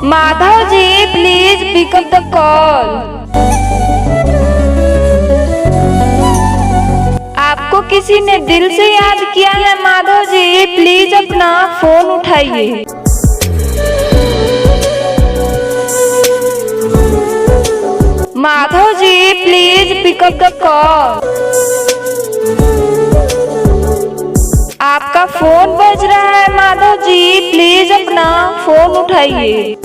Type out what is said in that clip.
Madhav ji please pick up the call. आपको किसी ने दिल से याद किया है माधव जी, प्लीज अपना फोन उठाइए। Madhav ji please pick up the call. आपका फोन बज रहा है माधव जी, प्लीज अपना फोन उठाइए।